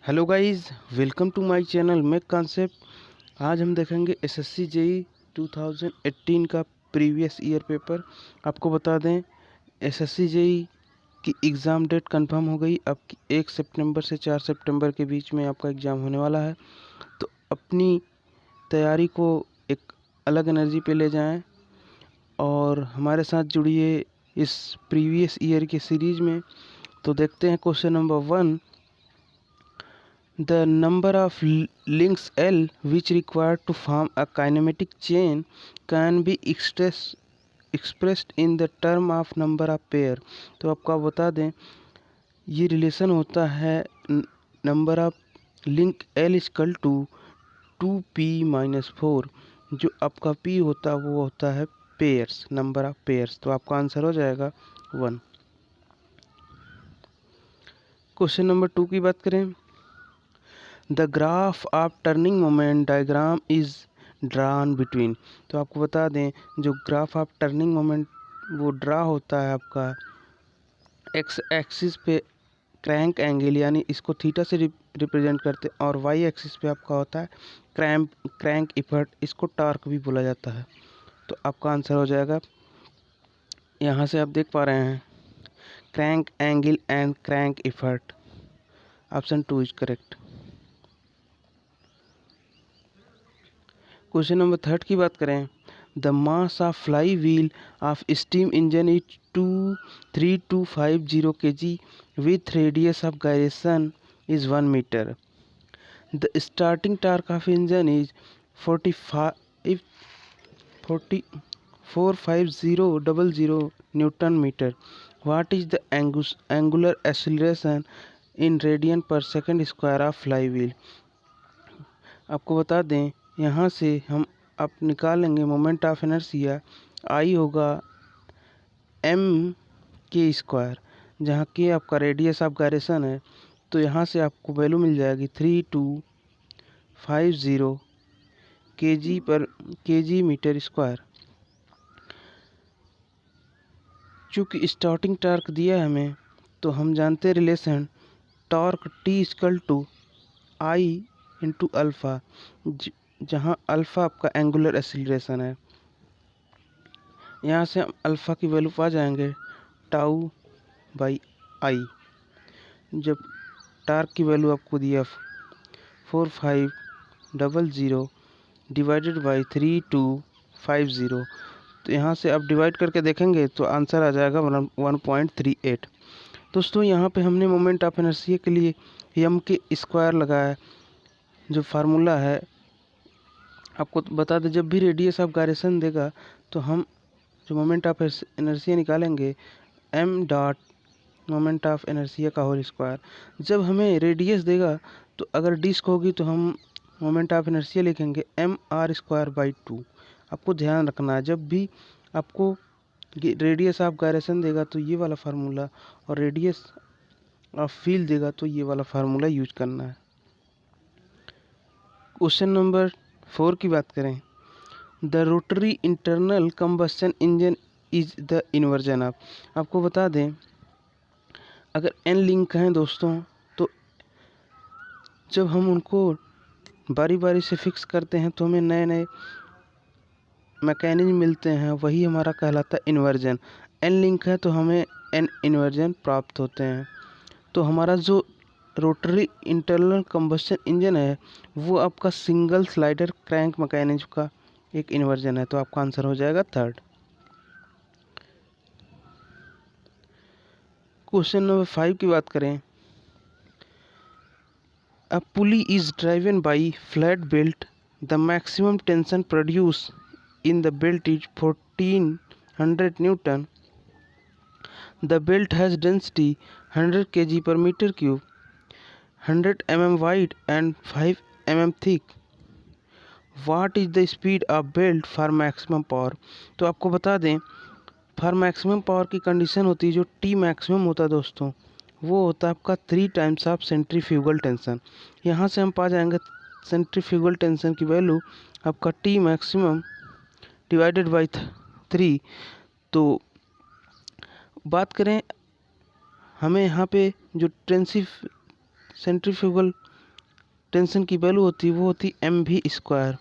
Hello guys, welcome to my channel make concept. आज हम देखेंगे एसएससी जेई 2018 का प्रीवियस ईयर पेपर। आपको बता दें, एसएससी जेई की एग्ज़ाम डेट कंफर्म हो गई। अब 1 सितंबर से 4 सितंबर के बीच में आपका एग्ज़ाम होने वाला है। तो अपनी तैयारी को एक अलग एनर्जी पे ले जाएं और हमारे साथ जुड़िए इस प्रीवियस ईयर की सीरीज़ में। तो देखते हैं question number 1। The number of links L which required to form a kinematic chain can be expressed in the term of number of pair। तो आपको बता दें, ये रिलेशन होता है number of link L equal to 2p-4। जो आपका p होता है वो होता है पेयर्स, नंबर ऑफ पेयर्स। तो आपका आंसर हो जाएगा 1। क्वेश्चन नंबर 2 की बात करें। The graph of turning moment diagram is drawn between. तो आपको बता दें, जो ग्राफ ऑफ टर्निंग मोमेंट वो ड्रा होता है आपका एक्स एक्सिस पे क्रैंक एंगल, यानी इसको थीटा से रिप्रेजेंट करते हैं, और वाई एक्सिस पे आपका होता है क्रैंक इफर्ट, इसको टॉर्क भी बोला जाता है। तो आपका आंसर हो जाएगा, यहाँ से आप देख पा रहे हैं, crank angle and crank effort. Option 2 is correct. Question number 3 की बात करें। The mass of fly wheel of steam engine is 3250 kg with radius of gyration is 1 meter. The starting torque of engine is 45000 Newton meter. What is the angular acceleration in radian per second square of flywheel? आपको बता दें, यहाँ से हम आप निकालेंगे moment of inertia. आई होगा M के स्क्वायर, जहाँ के आपका रेडियस ऑफ गायरेशन है। तो यहाँ से आपको वैल्यू मिल जाएगी 3250 केजी मीटर स्क्वायर। चूँकि स्टार्टिंग टॉर्क दिया है हमें, तो हम जानते हैं relation torque T equal to I into alpha, जहाँ अल्फ़ा आपका एंगुलर एक्सीलरेशन है। यहाँ से हम अल्फ़ा की वैल्यू पा जाएंगे टाउ बाई आई। जब टार्क की वैल्यू आपको दिया 4500 डिवाइडेड बाई 3250, तो यहाँ से आप डिवाइड करके देखेंगे तो आंसर आ जाएगा 1.38। दोस्तों, यहाँ पे हमने मोमेंट ऑफ इनर्शिया के लिए एम के स्क्वायर लगाया। जो फार्मूला है आपको बता दें, जब भी रेडियस ऑफ गायरेशन देगा तो हम जो मोमेंट ऑफ इनर्शिया निकालेंगे M dot moment of inertia का होल स्क्वायर। जब हमें रेडियस देगा तो अगर डिस्क होगी तो हम मोमेंट ऑफ इनर्शिया लिखेंगे एम आर स्क्वायर बाई 2। आपको ध्यान रखना है, जब भी आपको रेडियस ऑफ गायरेशन देगा तो ये वाला फार्मूला, और रेडियस ऑफ फील्ड देगा तो ये वाला फार्मूला यूज करना है। क्वेश्चन नंबर 4 की बात करें। The rotary internal combustion engine is the inversion of. आपको बता दें, अगर एन लिंक हैं दोस्तों, तो जब हम उनको बारी बारी से फिक्स करते हैं तो हमें नए नए मैकेनिज्म मिलते हैं, वही हमारा कहलाता है इन्वर्जन। एन लिंक है तो हमें एन इन्वर्जन प्राप्त होते हैं। तो हमारा जो रोटरी इंटरनल कंबस्शन इंजन है वो आपका सिंगल स्लाइडर क्रैंक मैकेनिज्म का एक इन्वर्जन है। तो आपका आंसर हो जाएगा 3rd। क्वेश्चन नंबर 5 की बात करें। A pulley is driven by flat belt. The maximum tension produce in the belt is 1400 Newton. The belt has density 100 kg per meter cube, 100 mm wide and 5 mm thick. What is the speed of belt for maximum power? तो आपको बता दें, for maximum power की condition होती है, जो T maximum होता है दोस्तों, वो होता है आपका 3 टाइम्स ऑफ सेंट्रीफ्यूगल टेंशन। यहाँ से हम पा जाएंगे सेंट्रीफ्यूगल टेंशन की वैल्यू आपका टी मैक्सिमम डिवाइडेड बाई 3। तो बात करें, हमें यहाँ पे जो सेंट्रीफ्यूगल टेंशन की वैल्यू होती है वो होती है mv²।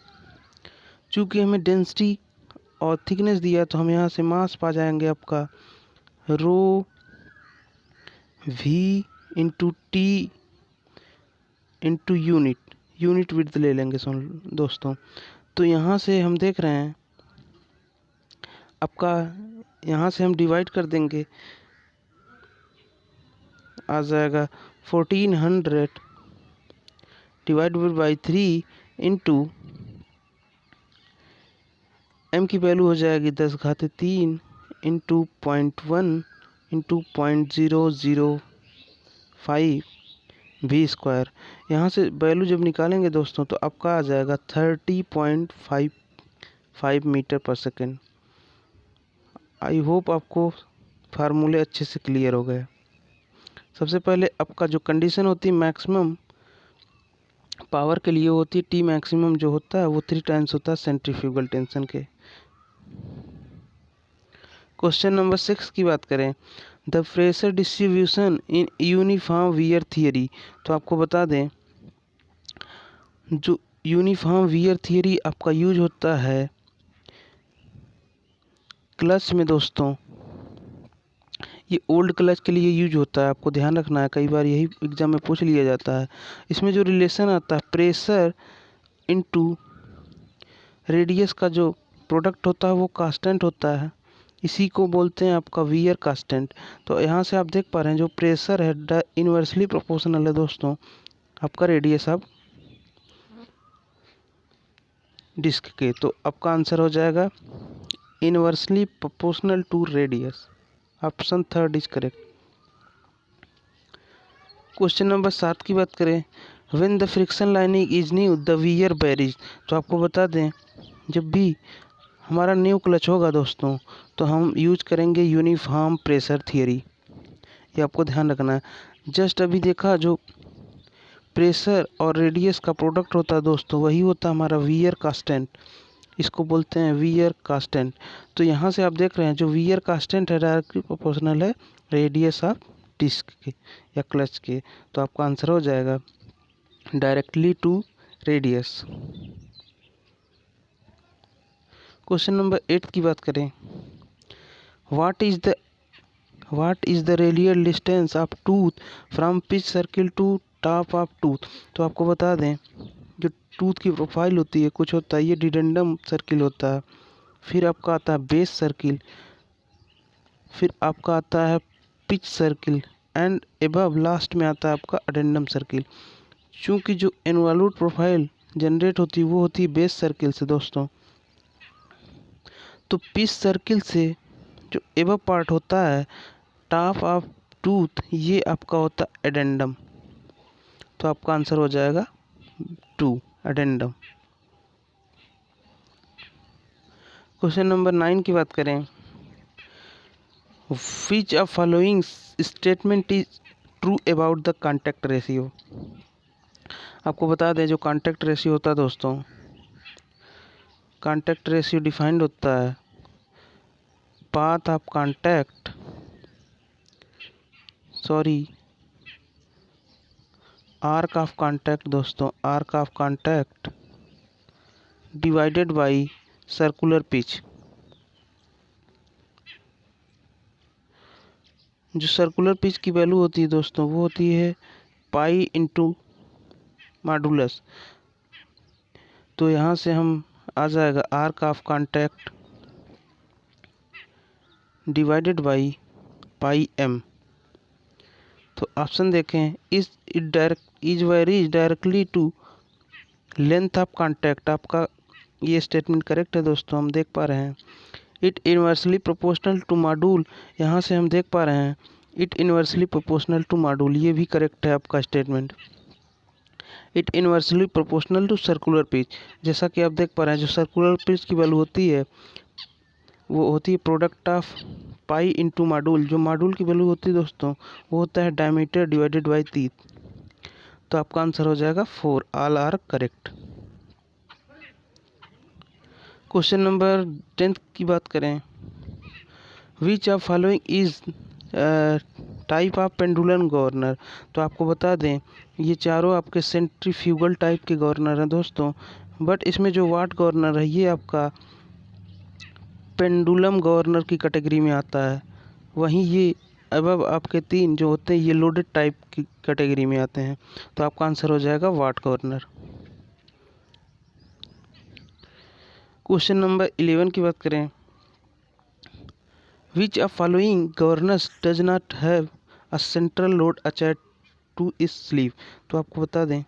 चूँकि हमें डेंसिटी और थिकनेस दिया तो हम यहाँ से मास पा जाएंगे आपका रो v into T into unit width ले लेंगे दोस्तों। तो यहाँ से हम देख रहे हैं आपका, यहाँ से हम डिवाइड कर देंगे, आ जाएगा 1400 डिवाइडेड बाई 3 इंटू m की वैल्यू हो जाएगी 10⁻³ इंटू 0.1 इंटू 0.005 v²। यहाँ से वैल्यू जब निकालेंगे दोस्तों तो आपका आ जाएगा 30.55 मीटर पर सेकेंड। आई होप आपको फार्मूले अच्छे से क्लियर हो गए। सबसे पहले आपका जो कंडीशन होती है मैक्सिमम पावर के लिए होती है, टी मैक्सिमम जो होता है वो 3 टाइम्स होता है सेंट्रीफ्यूगल टेंशन के। क्वेश्चन नंबर 6 की बात करें, the pressure distribution in uniform wear theory. तो आपको बता दें जो यूनिफॉर्म वियर थियरी आपका यूज होता है क्लच में दोस्तों, ये ओल्ड क्लच के लिए यूज होता है, आपको ध्यान रखना है, कई बार यही एग्जाम में पूछ लिया जाता है। इसमें जो रिलेशन आता है प्रेशर इनटू रेडियस का जो प्रोडक्ट होता है वो कांस्टेंट होता है, इसी को बोलते हैं आपका वियर कांस्टेंट। तो यहाँ से आप देख पा रहे हैं जो प्रेशर है इनवर्सली प्रोपोर्शनल है दोस्तों आपका रेडियस ऑफ डिस्क के। तो आपका आंसर हो जाएगा inversely proportional to radius, option 3 is correct. Question number 7 की बात करें, when the friction lining is new the wear varies. तो आपको बता दें जब भी हमारा न्यू क्लच होगा दोस्तों तो हम यूज करेंगे यूनिफॉर्म प्रेशर थियरी, ये आपको ध्यान रखना है। जस्ट अभी देखा जो प्रेशर और रेडियस का प्रोडक्ट होता है दोस्तों वही होता है हमारा वियर कांस्टेंट, इसको बोलते हैं वियर कांस्टेंट। तो यहाँ से आप देख रहे हैं जो वियर कांस्टेंट है डायरेक्टली प्रोपोर्शनल है रेडियस ऑफ डिस्क के या क्लच के। तो आपका आंसर हो जाएगा directly to radius. Question number 8 की बात करें, what is the radial distance of tooth from pitch circle to top of tooth. तो आपको बता दें जो टूथ की प्रोफाइल होती है कुछ होता है ये डिडेंडम सर्किल होता है, फिर आपका आता है बेस सर्किल, फिर आपका आता है pitch circle and above last में आता है आपका अडेंडम सर्किल। चूँकि जो इनवॉल्यूट प्रोफाइल जनरेट होती है वो होती है बेस सर्किल से दोस्तों, तो पिच सर्किल से जो एबव पार्ट होता है टॉप ऑफ टूथ ये आपका होता है एडेंडम। तो आपका आंसर हो जाएगा 2 एडेंडम। क्वेश्चन नंबर 9 की बात करें, which of following statement is true about the contact ratio. आपको बता दें जो कॉन्टैक्ट रेशियो होता है दोस्तों, कॉन्टैक्ट रेशियो डिफाइंड होता है path of contact arc of contact दोस्तों, arc of contact divided by circular pitch. जो सर्कुलर पिच की वैल्यू होती है दोस्तों वो होती है पाई इंटू मॉडुलस। तो यहाँ से हम आ जाएगा arc of contact divided by pi M. तो ऑप्शन देखें is varies directly to length of contact. आपका ये स्टेटमेंट करेक्ट है दोस्तों, हम देख पा रहे हैं it inversely proportional to module, यहाँ से हम देख पा रहे हैं it inversely proportional to module, ये भी करेक्ट है आपका statement. It inversely proportional to circular pitch, जैसा कि आप देख पा रहे हैं जो सर्कुलर पिच की वैल्यू होती है वो होती है product of pi into module. जो मॉड्यूल की वैल्यू होती है दोस्तों वो होता है डायमीटर डिवाइडेड बाई टीथ। तो आपका आंसर हो जाएगा 4, all are correct. Question number 10 की बात करें, which of following is type of pendulum governor, तो आपको बता दें ये चारों आपके सेंट्रीफ्यूगल टाइप के गवर्नर हैं दोस्तों, बट इसमें जो वाट गवर्नर है ये आपका पेंडुलम गवर्नर की कैटेगरी में आता है। वहीं ये अब आपके 3 जो होते हैं ये लोडेड टाइप की कैटेगरी में आते हैं, तो आपका आंसर हो जाएगा वाट गवर्नर। क्वेश्चन नंबर 11 की बात करें, which of following governors does not have a central load attach to is sleeve, तो आपको बता दें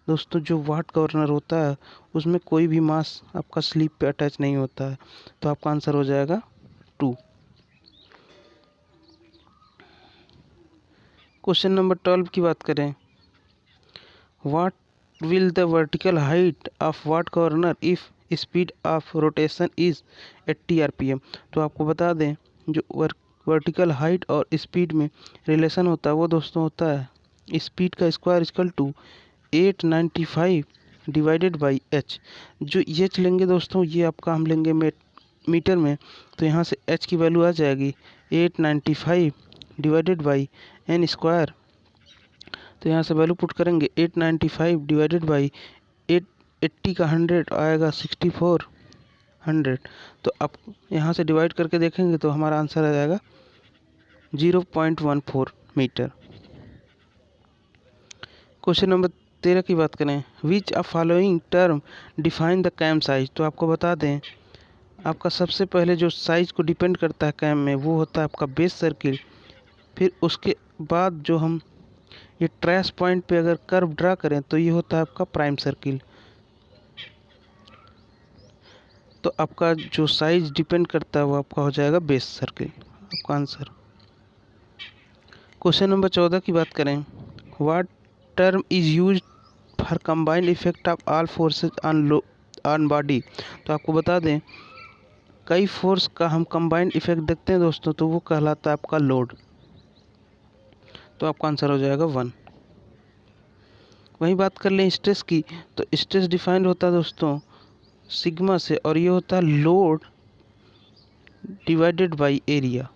दोस्तों जो वाट गवर्नर होता है उसमें कोई भी मास आपका स्लीव पे अटैच नहीं होता है, तो आपका आंसर हो जाएगा 2। क्वेश्चन नंबर 12 की बात करें, what will the vertical height of Watt governor if speed of rotation is 80 RPM, तो आपको बता दें जो वर्टिकल हाइट और स्पीड में रिलेशन होता है वो दोस्तों होता है स्पीड का square equal to 895 divided by H. जो एच लेंगे दोस्तों ये आपका हम लेंगे मीटर में, तो यहाँ से एच की वैल्यू आ जाएगी 895 डिवाइडेड बाई एन स्क्वायर, तो यहाँ से वैल्यू पुट करेंगे 895 डिवाइडेड बाई 80 का 100 आएगा 6400, तो अब यहाँ से डिवाइड करके देखेंगे तो हमारा आंसर आ जाएगा 0.14 मीटर। क्वेश्चन नंबर 13 की बात करें, which of following term define the cam size, तो आपको बता दें आपका सबसे पहले जो साइज को डिपेंड करता है कैम में वो होता है आपका बेस सर्किल, फिर उसके बाद जो हम ये ट्रेस पॉइंट पे अगर कर्व ड्रा करें तो ये होता है आपका प्राइम सर्किल, तो आपका जो साइज डिपेंड करता है वो आपका हो जाएगा बेस सर्किल, आपका आंसर। क्वेश्चन नंबर 14 की बात करें, what term is used for combined effect of all forces on body, तो आपको बता दें कई फोर्स का हम कंबाइंड इफेक्ट देखते हैं दोस्तों, तो वो कहलाता है आपका लोड, तो आपका आंसर हो जाएगा 1। वहीं बात कर लें स्ट्रेस की, तो स्ट्रेस डिफाइंड होता है दोस्तों सिग्मा से, और ये होता है लोड डिवाइडेड बाय एरिया।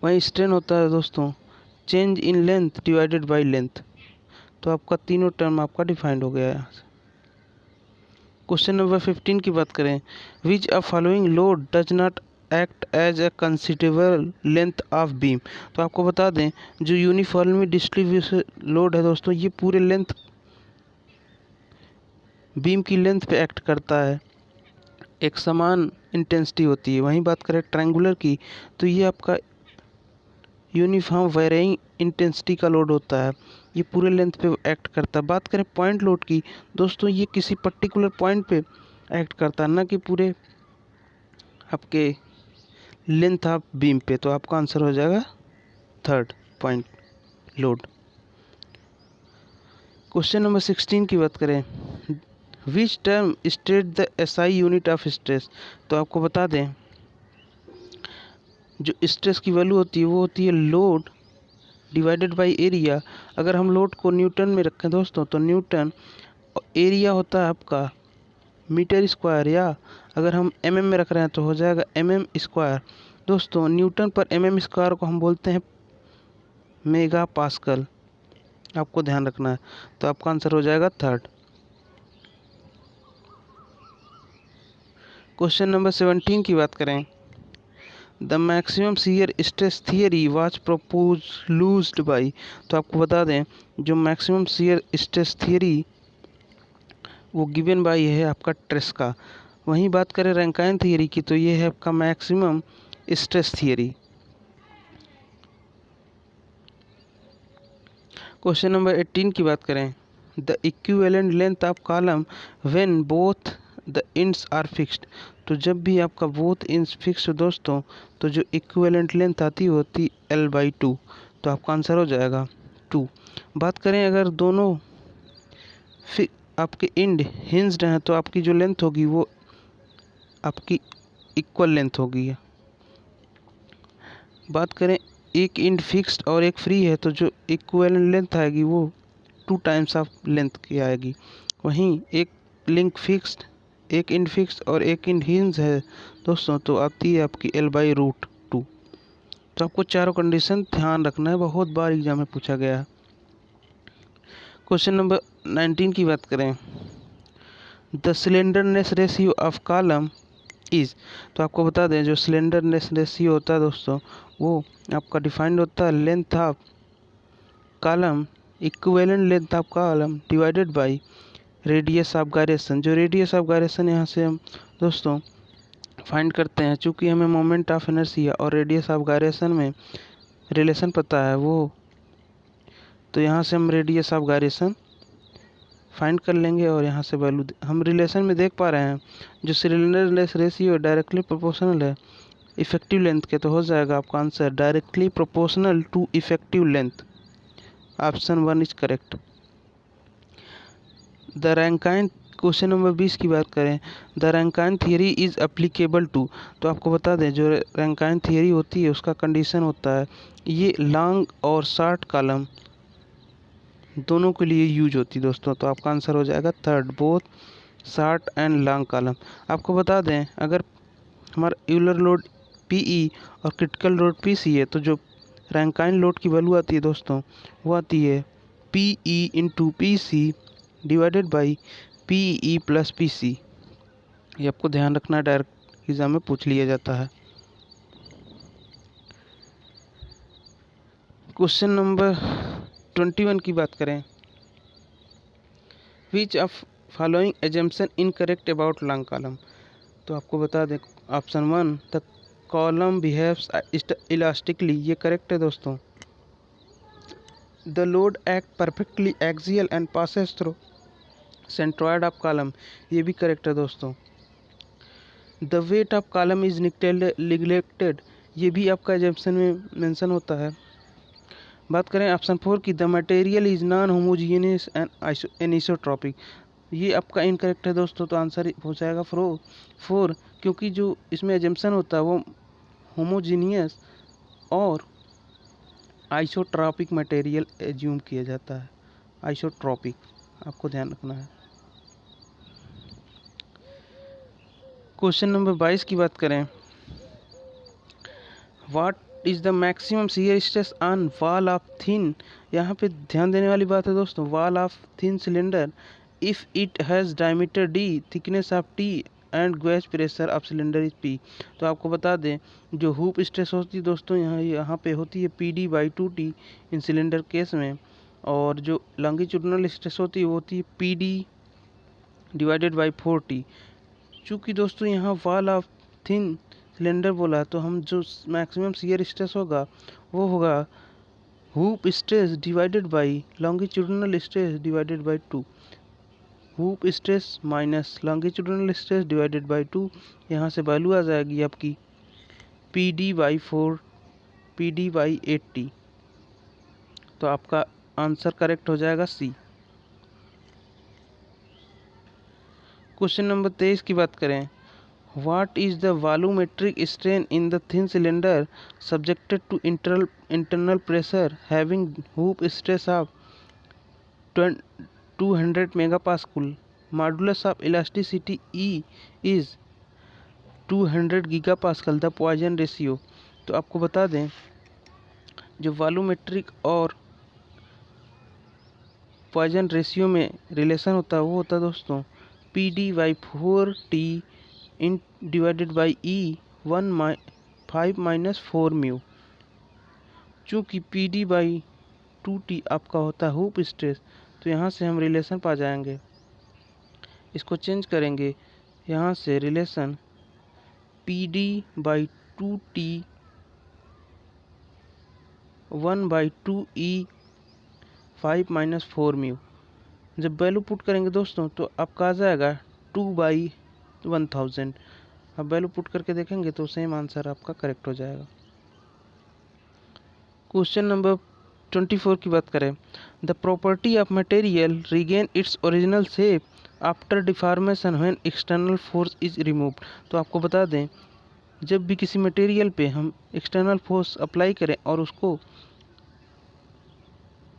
वहीं स्ट्रेन होता है दोस्तों change in length divided by length, तो आपका तीनों टर्म आपका डिफाइंड हो गया है यहाँ से। क्वेश्चन नंबर 15 की बात करें, which of following load does not act as a considerable length of beam, तो आपको बता दें जो यूनिफॉर्मली डिस्ट्रीब्यूशन लोड है दोस्तों ये पूरे लेंथ बीम की लेंथ पे एक्ट करता है, एक समान इंटेंसिटी होती है। वहीं बात करें ट्रायंगुलर की, तो ये आपका यूनिफॉर्म वेरिइंग इंटेंसिटी का लोड होता है, ये पूरे लेंथ पे एक्ट करता है। बात करें पॉइंट लोड की दोस्तों, ये किसी पर्टिकुलर पॉइंट पे एक्ट करता है, ना कि पूरे आपके लेंथ ऑफ बीम पे, तो आपका आंसर हो जाएगा 3rd point load. Question number 16 की बात करें, which term state the SI unit of stress, तो आपको बता दें जो स्ट्रेस की वैल्यू होती है वो होती है लोड डिवाइडेड बाय एरिया। अगर हम लोड को न्यूटन में रखें दोस्तों तो न्यूटन, एरिया होता है आपका मीटर स्क्वायर, या अगर हम एमएम में रख रहे हैं तो हो जाएगा एमएम स्क्वायर। दोस्तों न्यूटन पर एमएम स्क्वायर को हम बोलते हैं मेगा पास्कल, आपको ध्यान रखना है, तो आपका आंसर हो जाएगा 3rd। क्वेश्चन नंबर 17 की बात करें, the maximum shear stress theory was proposed by, तो आपको बता दें जो मैक्सिमम शियर स्ट्रेस थियरी वो गिवन बाई है आपका ट्रेस्का। वहीं बात करें रैंकाइन थियरी की, तो ये है आपका maximum stress theory. Question number 18 की बात करें, the equivalent length of column when both the ends are fixed, तो जब भी आपका बोथ इंड्स फिक्स हो दोस्तों तो जो इक्विवेलेंट लेंथ आती होती L/2, तो आपका आंसर हो जाएगा 2। बात करें अगर दोनों आपके इंड हिंज्ड हैं तो आपकी जो लेंथ होगी वो आपकी इक्वल लेंथ होगी। बात करें एक इंड फिक्स्ड और एक फ्री है तो जो इक्विवेलेंट लेंथ आएगी वो 2 टाइम्स ऑफ लेंथ की आएगी। वहीं एक लिंक फिक्स्ड, एक इंड फिक्स्ड और एक इंड हिंज है दोस्तों तो आती है आपकी L/√2। तो आपको चारों कंडीशन ध्यान रखना है, बहुत बार एग्जाम में पूछा गया है। क्वेश्चन नंबर 19 की बात करें, the slenderness ratio of column is. तो आपको बता दें जो सिलेंडरनेस रेशियो होता है दोस्तों, वो आपका डिफाइंड होता है length of column equivalent length of column divided by radius of gyration. जो रेडियस ऑफ गायरेशन यहाँ से हम दोस्तों फाइंड करते हैं, चूँकि हमें मोमेंट ऑफ इनर्शिया और रेडियस ऑफ गायरेशन में रिलेशन पता है वो, तो यहाँ से हम रेडियस ऑफ गायरेशन फाइंड कर लेंगे और यहाँ से वैल्यू हम रिलेशन में देख पा रहे हैं। जो सिलेंडरनेस रेशियो डायरेक्टली प्रोपोर्शनल है इफेक्टिव लेंथ के, तो हो जाएगा आपका answer directly proportional to effective length. Option 1 is correct. The Rankine, question number 20 की बात करें, the Rankine theory is applicable to. तो आपको बता दें जो रैंकाइन थियरी होती है उसका कंडीशन होता है ये लॉन्ग और शॉर्ट कॉलम दोनों के लिए यूज होती है दोस्तों। तो आपका आंसर हो जाएगा third, both short and long column. आपको बता दें अगर हमारा यूलर लोड पीई और क्रिटिकल लोड पीसी है, तो जो रैंकाइन लोड की वैल्यू आती है दोस्तों वो आती है PE into PC divided by PE plus PC. ये आपको ध्यान रखना है, डायरेक्ट एग्जाम में पूछ लिया जाता है। क्वेश्चन नंबर 21 की बात करें, which of following assumption incorrect about long column. तो आपको बता दें option 1 the column behaves elastically, ये करेक्ट है दोस्तों। The load act perfectly axial and passes through centroid of column, ये भी करेक्ट है दोस्तों। The weight of column is neglected, ये भी आपका एजम्पशन में मेंशन होता है। बात करें ऑप्शन 4 की, the material is non homogeneous and anisotropic, ये आपका इनकरेक्ट है दोस्तों। तो आंसर हो जाएगा 4, क्योंकि जो इसमें एजम्पशन होता है वो होमोजीनियस और आइसोट्रॉपिक मटेरियल एज्यूम किया जाता है, आइसोट्रॉपिक, आपको ध्यान रखना है। क्वेश्चन नंबर 22 की बात करें, what is the maximum shear stress on wall of thin. यहाँ पे ध्यान देने वाली बात है दोस्तों, wall of thin cylinder if it has diameter D, thickness of T and gauge pressure of cylinder is P. तो आपको बता दें जो हुप स्ट्रेस होती है दोस्तों यहाँ पे होती है PD/2T इन सिलेंडर केस में, और जो लॉन्गिट्यूडिनल स्ट्रेस होती है वो होती है PD/4T। चूँकि दोस्तों यहाँ वॉल ऑफ थिन सिलेंडर बोला तो हम जो मैक्सिमम शियर स्ट्रेस होगा वो होगा hoop stress divided by longitudinal stress divided by 2, hoop stress minus longitudinal stress divided by 2। यहाँ से वैल्यू आ जाएगी आपकी PD/4 PD/8T। तो आपका आंसर करेक्ट हो जाएगा सी। क्वेश्चन नंबर 23 की बात करें, what is the volumetric strain in the thin cylinder subjected to internal pressure having hoop stress of 200 megapascal, modulus of elasticity E is 200 gigapascal, the Poisson ratio. तो आपको बता दें जो वॉल्यूमेट्रिक और पॉइजन रेशियो में रिलेशन होता है वो होता है दोस्तों PD/4T in divided by E 5 - 4 mu. चूँकि PD/2T आपका होता है हुप स्ट्रेस, तो यहाँ से हम रिलेशन पा जाएंगे, इसको चेंज करेंगे, यहाँ से रिलेशन PD/2T 1/2E 5 - 4 म्यू। जब वैल्यू पुट करेंगे दोस्तों तो आपका आ जाएगा 2/1000। अब वैल्यू पुट करके देखेंगे तो सेम आंसर आपका करेक्ट हो जाएगा। क्वेश्चन नंबर 24 की बात करें, the property of material regain its original shape after deformation when external force is removed. तो आपको बता दें जब भी किसी मटेरियल पे हम एक्सटर्नल फोर्स अप्लाई करें और उसको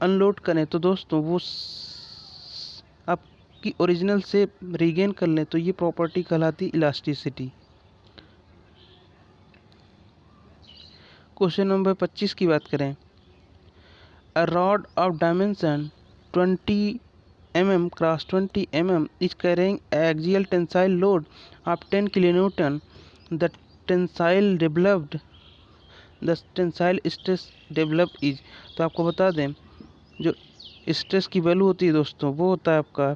अनलोड करें तो दोस्तों वो आपकी ओरिजिनल शेप रिगेन कर लें, तो ये प्रॉपर्टी कहलाती इलास्टिसिटी। क्वेश्चन नंबर 25 की बात करें, a rod of dimension 20 mm cross 20 mm is carrying axial tensile load of 10 kilonewton. The tensile developed the tensile stress developed is, तो आपको बता दें जो स्ट्रेस की वैल्यू होती है दोस्तों वो होता है आपका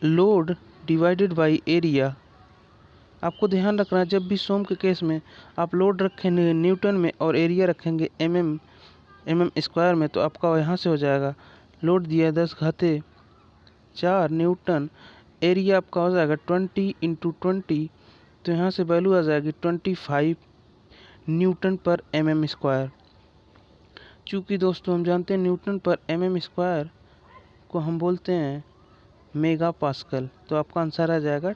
लोड डिवाइडेड बाय एरिया। आपको ध्यान रखना है जब भी सोम के केस में आप लोड रखेंगे न्यूटन में और एरिया रखेंगे एम स्क्वायर में, तो आपका यहाँ से हो जाएगा लोड दिया 10⁴ न्यूटन, एरिया आपका हो जाएगा 20 × 20, तो यहाँ से वैल्यू आ जाएगी 25 न्यूटन पर mm स्क्वायर। चूँकि दोस्तों हम जानते हैं न्यूटन पर mm स्क्वायर को हम बोलते हैं मेगा पास्कल, तो आपका आंसर आ जाएगा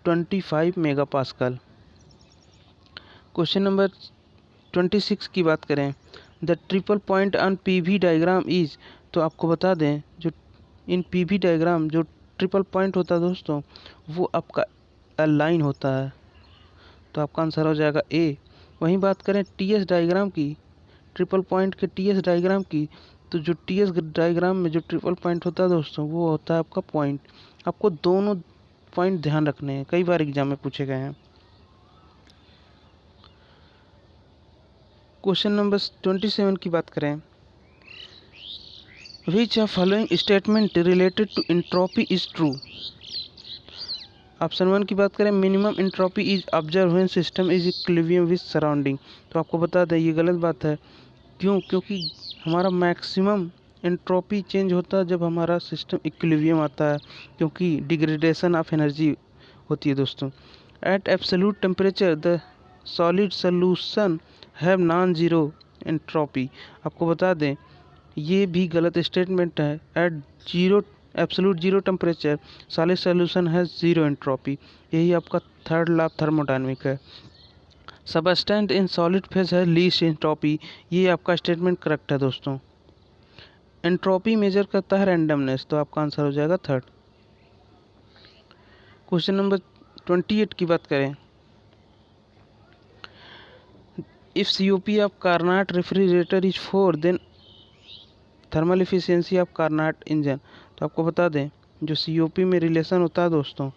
25 मेगा पास्कल। क्वेश्चन नंबर 26 की बात करें, the triple point on PV diagram is, तो आपको बता दें जो इन पीवी डायग्राम जो ट्रिपल पॉइंट होता है दोस्तों वो आपका लाइन होता है, तो आपका आंसर हो जाएगा ए। वहीं बात करें टीएस डायग्राम की, ट्रिपल पॉइंट के टीएस डायग्राम की, तो जो टीएस डायग्राम में जो ट्रिपल पॉइंट होता है दोस्तों वो होता है आपका पॉइंट। आपको दोनों पॉइंट ध्यान रखने हैं, कई बार एग्जाम में पूछे गए हैं। क्वेश्चन नंबर 27 की बात करें, which of following statement related to entropy is true. Option 1 की बात करें, minimum entropy is observe when system is equilibrium with surrounding, तो आपको बता दें ये गलत बात है। क्योंकि हमारा मैक्सिमम एंट्रोपी चेंज होता है जब हमारा सिस्टम इक्विलिब्रियम आता है, क्योंकि डिग्रेडेशन ऑफ एनर्जी होती है दोस्तों। At absolute temperature the solid solution have non zero entropy, आपको बता दें ये भी गलत स्टेटमेंट है। At absolute zero temperature solid solution has zero entropy, यही आपका थर्ड लॉ ऑफ थर्मोडायनामिक है। सबस्टेंस इन सॉलिड फेज है लीस्ट एंट्रोपी, ये आपका स्टेटमेंट करेक्ट है दोस्तों। एंट्रोपी मेजर करता है रैंडमनेस, तो आपका आंसर हो जाएगा थर्ड। क्वेश्चन नंबर 28 की बात करें, if COP of Carnot refrigerator is 4 then thermal efficiency of Carnot engine, तो आपको बता दें जो COP में रिलेशन होता है दोस्तों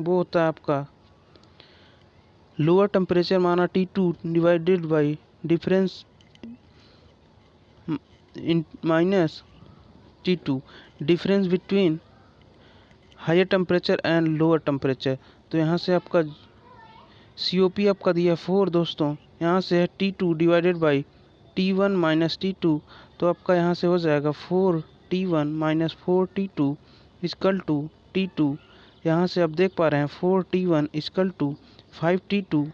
वो होता है आपका लोअर टेम्परेचर माना T2 divided by difference minus T2 difference between higher temperature and lower temperature. तो यहाँ से आपका COP आपका दिया 4 दोस्तों, यहाँ से है T2 divided by T1 minus T2, तो आपका यहाँ से हो जाएगा 4T1 minus 4T2 equal to T2। यहाँ से आप देख पा रहे हैं 4T1 इक्वल टू 5T2,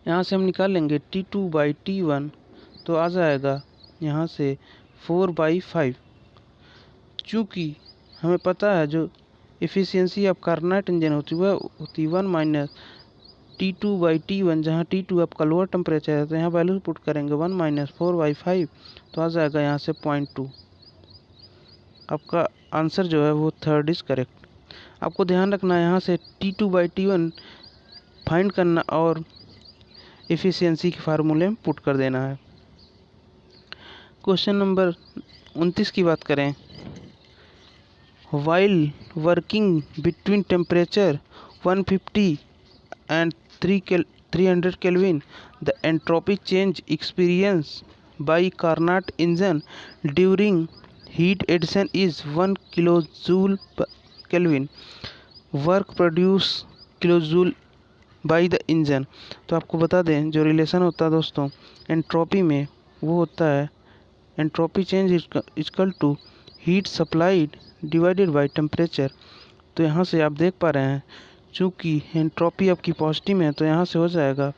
यहाँ से हम निकाल लेंगे T2 बाई T1, तो आ जाएगा यहाँ से 4/5। चूँकि हमें पता है जो एफिशिएंसी ऑफ कार्नाट इंजन होती है वह होती 1 माइनस T2 बाई T1, जहाँ T2 आपका लोअर टेम्परेचर है, तो यहाँ वैल्यू पुट करेंगे 1 माइनस 4/5, तो आ जाएगा यहाँ से 0.2। आपका आंसर जो है वो थर्ड इज करेक्ट। आपको ध्यान रखना है यहाँ से T2 बाई T1 फाइंड करना और एफिशिएंसी के फार्मूले में पुट कर देना है। क्वेश्चन नंबर 29 की बात करें, while working between temperature 150 and 300 Kelvin, the entropy change experienced by Carnot engine during heat addition is 1 kilojoule per Kelvin. Work produced kilojoule by the engine, तो आपको बता दें जो रिलेशन होता है दोस्तों एंट्रोपी में वो होता है entropy change equal to heat supplied divided by temperature. तो यहाँ से आप देख पा रहे हैं चूँकि एंट्रोपी आपकी पॉजिटिव है, तो यहाँ से हो जाएगा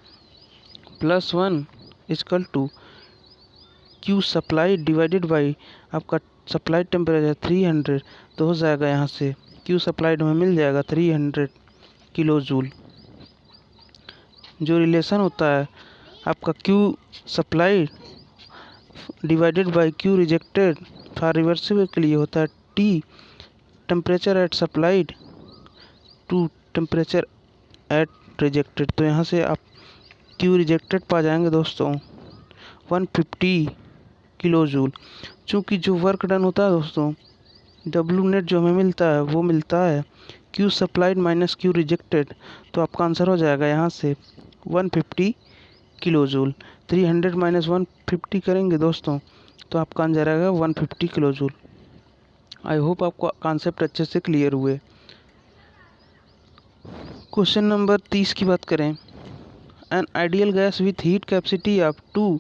+1 equal to Q supplied divided by आपका सप्लाइड टेम्परेचर 300, तो हो जाएगा यहाँ से Q सप्लाइड हमें मिल जाएगा 300 किलोजूल। जो रिलेशन होता है आपका Q supplied divided by Q rejected for reversible के लिए होता है T temperature at supplied to temperature at not rejected, तो यहाँ से आप क्यू रिजेक्टेड पा जाएंगे दोस्तों 150 किलो जूल। चूँकि जो वर्क डन होता है दोस्तों, डब्ल्यू नेट जो हमें मिलता है वो मिलता है Q supplied minus Q rejected, तो आपका आंसर हो जाएगा यहाँ से 150 किलो जूल। 300 माइनस 150 करेंगे दोस्तों तो आपका आंसर आएगा 150 किलो जूल। आई होप आपको कॉन्सेप्ट अच्छे से क्लियर हुए। क्वेश्चन नंबर 30 की बात करें, an ideal gas with heat capacity of 2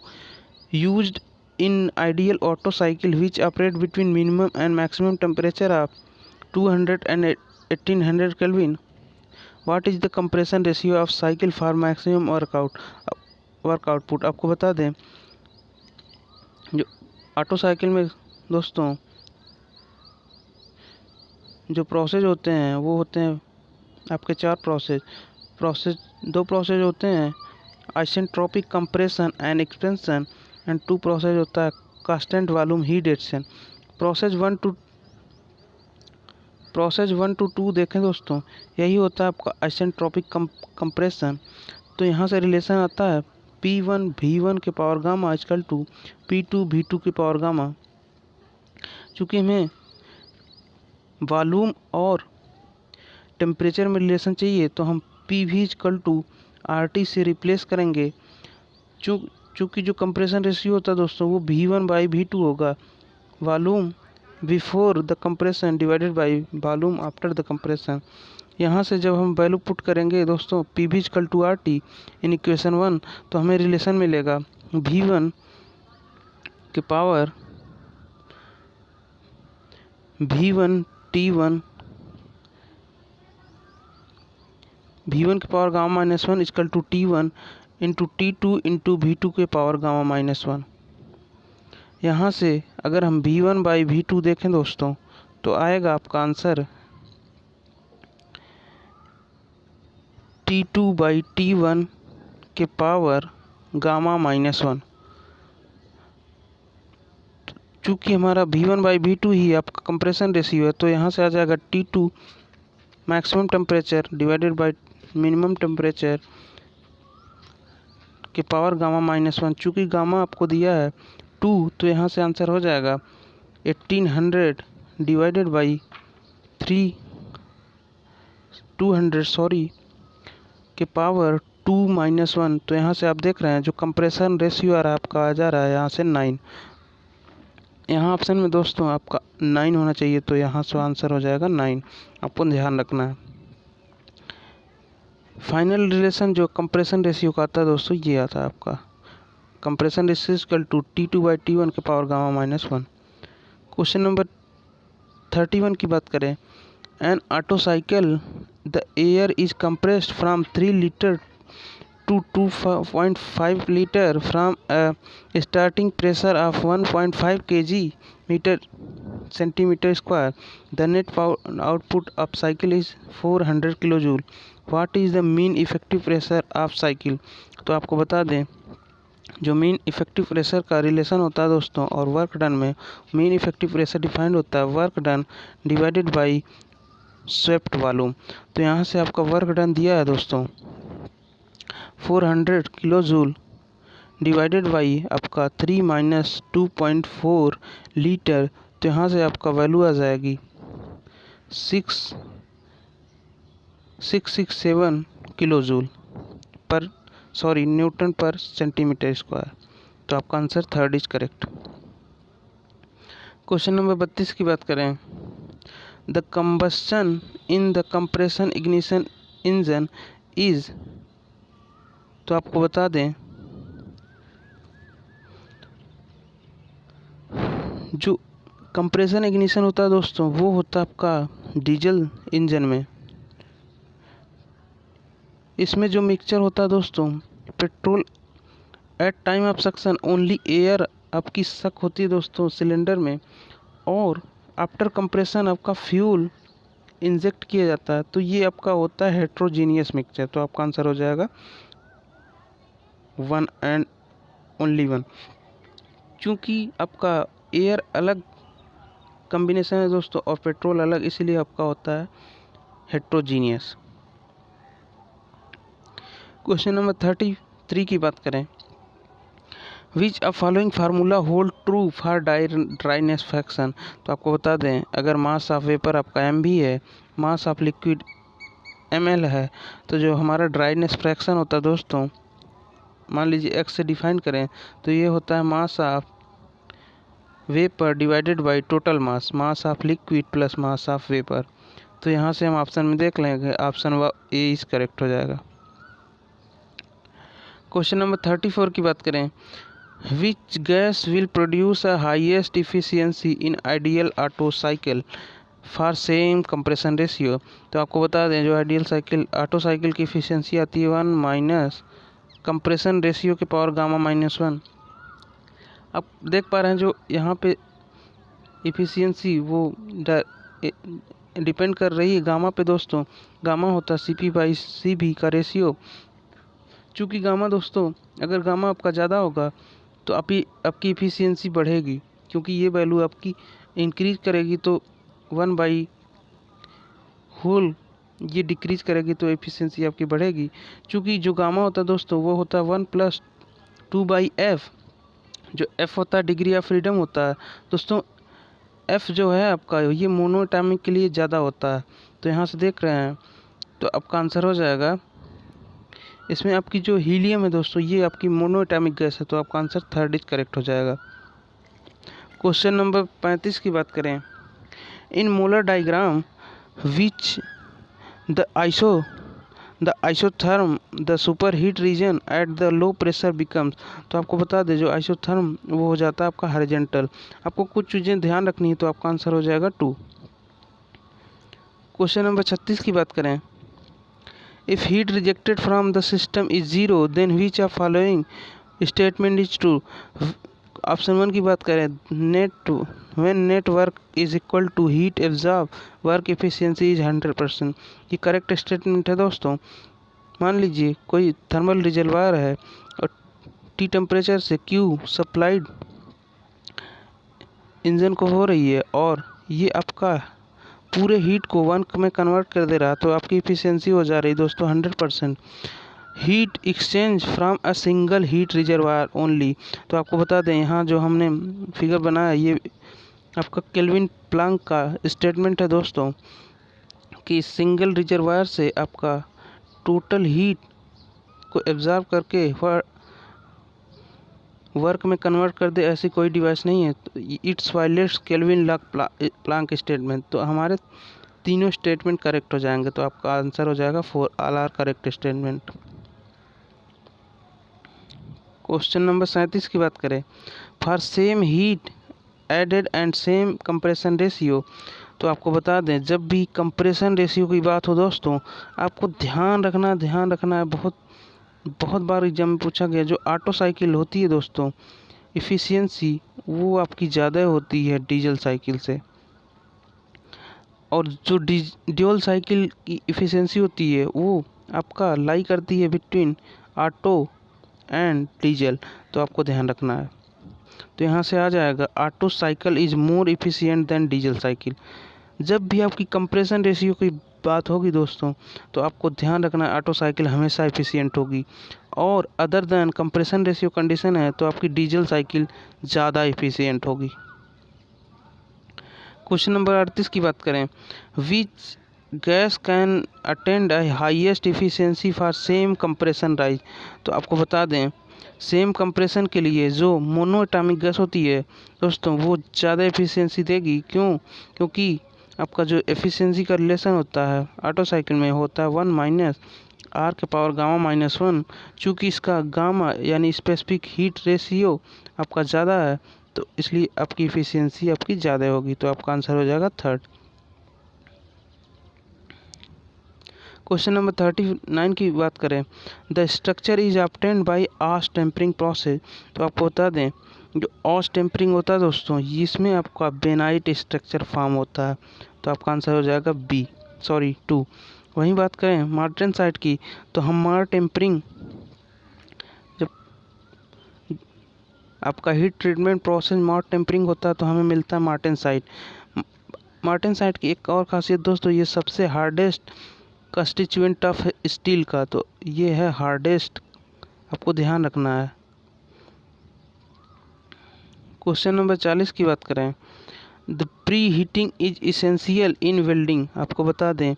used in ideal Otto cycle which operate between minimum and maximum temperature of 200 and 1800 Kelvin. What is the compression ratio of cycle for maximum work output? आपको बता दें, जो auto cycle में दोस्तों जो process होते हैं वो होते हैं आपके चार दो प्रोसेस होते हैं, isentropic compression and expansion, and two process होता है constant volume heat exchange. Process one to two देखें दोस्तों, यही होता है आपका आइसेंट्रोपिक कंप्रेशन। तो यहाँ से रिलेशन आता है P1 V1 के power gamma equal to P2 V2 के पावर गामा। चूँकि हमें वॉल्यूम और टेम्परेचर में रिलेशन चाहिए तो हम PV इक्वल टू RT से रिप्लेस करेंगे। चूँकि जो कंप्रेशन रेशियो होता है दोस्तों वो V1/V2 होगा, volume before the compression divided by volume after the compression. यहाँ से जब हम वैल्यू पुट करेंगे दोस्तों PV equal to RT in equation 1, तो हमें रिलेशन मिलेगा V1 के पावर V1 के power gamma -1 equal to T1 into T2 into V2 के पावर गामा -1। यहाँ से अगर हम V1/V2 देखें दोस्तों तो आएगा आपका आंसर T2/T1 के पावर गामा -1। चूँकि हमारा V1/V2 ही आपका कंप्रेशन रेशियो है तो यहाँ से आ जाएगा T2 maximum temperature divided by minimum temperature के पावर गामा -1। चूँकि गामा आपको दिया है 2, तो यहाँ से आंसर हो जाएगा 1800 डिवाइडेड बाई 200 के पावर 2 - 1। तो यहाँ से आप देख रहे हैं जो कंप्रेशन रेशियो आ रहा है आपका आ जा रहा है यहाँ से 9। यहाँ ऑप्शन में दोस्तों आपका 9 होना चाहिए, तो यहाँ से आंसर हो जाएगा 9। आपको ध्यान रखना है। फाइनल रिलेशन जो कंप्रेशन रेशियो का आता है दोस्तों ये आता है आपका compression ratio equal to T2/T1 के पावर गामा -1। क्वेश्चन नंबर 31 की बात करें, N auto cycle the air is compressed from 3 litre to 2.5 liter from a starting pressure of 1.5 kg meter centimeter square. The net output of cycle is 400 kilojoule. What is the mean effective pressure of cycle? तो आपको बता दें जो mean effective pressure का relation होता है दोस्तों और वर्क डन में मीन इफेक्टिव प्रेशर डिफाइंड होता है work done divided by swept volume. तो यहाँ से आपका वर्क डन दिया है दोस्तों 400 किलो जूल डिवाइडेड बाई आपका 3 - 2.4 लीटर। तो यहाँ से आपका वैल्यू आ जाएगी 667 किलो जूल न्यूटन पर सेंटीमीटर स्क्वायर। तो आपका answer 3rd is correct. Question number 32 की बात करें, the combustion in the compression ignition engine is. तो आपको बता दें जो कंप्रेशन इग्निशन होता है दोस्तों वो होता है आपका डीजल इंजन में। इसमें जो मिक्सचर होता है दोस्तों petrol at time of suction only air आपकी सक होती है दोस्तों सिलेंडर में, और आफ्टर कंप्रेशन आपका फ्यूल इंजेक्ट किया जाता है। तो ये आपका होता है हेट्रोजीनियस मिक्सचर। तो आपका आंसर हो जाएगा 1 एंड ओनली 1। क्योंकि आपका एयर अलग कॉम्बिनेशन है दोस्तों और पेट्रोल अलग, इसलिए आपका होता है हेट्रोजीनियस। क्वेश्चन नंबर 33 की बात करें, which a following formula hold true for dryness fraction. तो आपको बता दें, अगर मास ऑफ वेपर आपका m भी है, मास ऑफ लिक्विड ml है, तो जो हमारा ड्राइनेस फ्रैक्शन होता है दोस्तों, मान लीजिए x से डिफाइन करें तो ये होता है मास of vapour divided by total mass of liquid plus mass of vapour. तो यहाँ से हम ऑप्शन में देख लेंगे, ऑप्शन ए इज करेक्ट हो जाएगा। क्वेश्चन नंबर 34 की बात करें, which gas will produce a highest efficiency in ideal auto cycle for same compression ratio. तो आपको बता दें, जो आइडियल साइकिल ऑटो साइकिल की इफिशियंसी आती है 1 माइनस कंप्रेशन रेशियो के पावर गामा -1। आप देख पा रहे हैं जो यहाँ पे इफिशियंसी वो डिपेंड कर रही है गामा पे दोस्तों। गामा होता है CP/CV का रेशियो। चूँकि गामा दोस्तों, अगर गामा आपका ज़्यादा होगा तो आपकी इफिशियंसी बढ़ेगी, क्योंकि ये वैल्यू आपकी इंक्रीज करेगी तो 1 होल ये डिक्रीज करेगी तो एफिशिएंसी आपकी बढ़ेगी। चूँकि जो गामा होता है दोस्तों वो होता है 1 + 2/f। जो f होता है डिग्री ऑफ फ्रीडम होता है दोस्तों। f जो है आपका ये मोनोएटॉमिक के लिए ज़्यादा होता है। तो यहाँ से देख रहे हैं तो आपका आंसर हो जाएगा, इसमें आपकी जो हीलियम है दोस्तों ये आपकी मोनोएटॉमिक गैस है, तो आपका आंसर 3rd इज करेक्ट हो जाएगा। क्वेश्चन नंबर 35 की बात करें, in Mollier diagram which the isotherm the super heat region at the low pressure becomes. तो आपको बता दें, जो आइसोथर्म वो हो जाता है आपका हॉरिजॉन्टल। आपको कुछ चीज़ें ध्यान रखनी है, तो आपका आंसर हो जाएगा 2। क्वेश्चन नंबर 36 की बात करें, if heat rejected from the system is 0 then which of following statement is true. Option 1 की बात करें, net work is equal to heat absorb work efficiency is 100%। ये करेक्ट स्टेटमेंट है दोस्तों। मान लीजिए कोई थर्मल रिजर्वायर है और T टेम्परेचर से Q सप्लाइड इंजन को हो रही है और ये आपका पूरे हीट को वर्क में कन्वर्ट कर दे रहा है, तो आपकी एफिशिएंसी हो जा रही है दोस्तों 100%। Heat exchange from a single heat reservoir only. तो आपको बता दें, यहाँ जो हमने फिगर बनाया ये आपका केल्विन प्लांक का स्टेटमेंट है दोस्तों, कि सिंगल रिजर्वायर से आपका टोटल हीट को एब्जॉर्ब करके वर्क में कन्वर्ट कर दे, ऐसी कोई डिवाइस नहीं है। तो it's violets kelvin Planck statement. तो हमारे तीनों स्टेटमेंट करेक्ट हो जाएंगे, तो आपका आंसर हो जाएगा 4 all are correct statement. Question number 37 की बात करें, for same heat added and same compression ratio. तो आपको बता दें, जब भी कंप्रेशन रेशियो की बात हो दोस्तों, आपको ध्यान रखना है। बहुत बार एग्जाम में पूछा गया, जो ऑटो साइकिल होती है दोस्तों, इफ़िशियंसी वो आपकी ज़्यादा होती है डीजल साइकिल से, और जो ड्यूल साइकिल की इफ़िशियंसी होती है वो आपका लाई करती है बिटवीन ऑटो एंड डीजल। तो आपको ध्यान रखना है। तो यहाँ से आ जाएगा, Otto cycle is more efficient than diesel cycle. जब भी आपकी कंप्रेशन रेशियो की बात होगी दोस्तों, तो आपको ध्यान रखना है ऑटो साइकिल हमेशा एफिशिएंट होगी, और other than compression ratio condition है तो आपकी डीजल साइकिल ज़्यादा एफिशिएंट होगी। क्वेश्चन नंबर 38 की बात करें, which gas can attend a highest efficiency for same compression rise. तो आपको बता दें, सेम कंप्रेशन के लिए जो मोनोएटॉमिक गैस होती है दोस्तों वो ज़्यादा एफिशिएंसी देगी। क्योंकि आपका जो एफिशिएंसी का रिलेशन होता है ऑटो साइकिल में होता है 1 - R के पावर गामा -1। चूँकि इसका गामा यानी स्पेसिफिक हीट रेशियो आपका ज़्यादा है, तो इसलिए आपकी एफिशिएंसी आपकी ज़्यादा होगी। तो आपका आंसर हो जाएगा 3rd। क्वेश्चन नंबर 39 की बात करें, the structure is obtained by austempering process. तो आपको बता दें, जो ऑस टेम्परिंग होता है दोस्तों, इसमें आपका बेनाइट स्ट्रक्चर फॉर्म होता है। तो आपका आंसर हो जाएगा 2। वहीं बात करें मार्टेनसाइट की, तो हमारा टेम्परिंग जब आपका heat treatment process martempering होता है तो हमें मिलता है मार्टेनसाइट की एक और खासियत दोस्तों, ये सबसे हार्डेस्ट कंस्टिट्यूएंट ऑफ स्टील का, तो ये है हार्डेस्ट, आपको ध्यान रखना है। क्वेश्चन नंबर 40 की बात करें, the pre heating is essential in welding. आपको बता दें,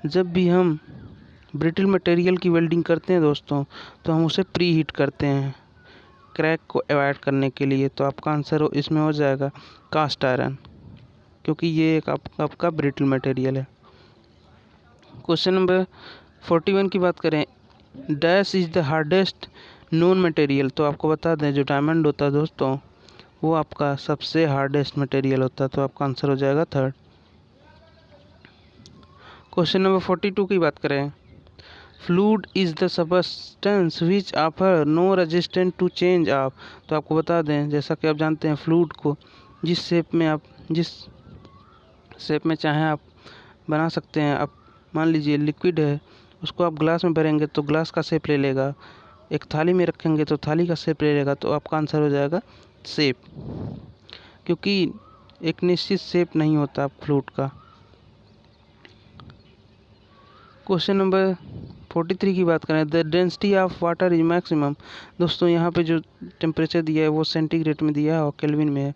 जब भी हम ब्रिटल मटेरियल की वेल्डिंग करते हैं दोस्तों, तो हम उसे प्री हीट करते हैं क्रैक को अवॉइड करने के लिए। तो आपका आंसर इसमें हो जाएगा कास्ट आयरन, क्योंकि ये एक आपका ब्रिटल मटेरियल है। क्वेश्चन नंबर 41 की बात करें, dash is the hardest known material. तो आपको बता दें, जो डायमंड होता है दोस्तों, वो आपका सबसे हार्डेस्ट मटेरियल होता है। तो आपका आंसर हो जाएगा थर्ड। क्वेश्चन नंबर 42 की बात करें, fluid is the substance which offer no resistance to change of. तो आपको बता दें, जैसा कि आप जानते हैं, फ्लूइड को जिस शेप में चाहें आप बना सकते हैं। आप मान लीजिए लिक्विड है, उसको आप ग्लास में भरेंगे तो ग्लास का शेप ले लेगा, एक थाली में रखेंगे तो थाली का शेप ले लेगा। तो आपका आंसर हो जाएगा शेप, क्योंकि एक निश्चित शेप नहीं होता फ्लूइड का। क्वेश्चन नंबर 43 की बात करें, the density of water is maximum. दोस्तों यहाँ पे जो टेम्परेचर दिया है वो सेंटीग्रेड में दिया है और केल्विन में है।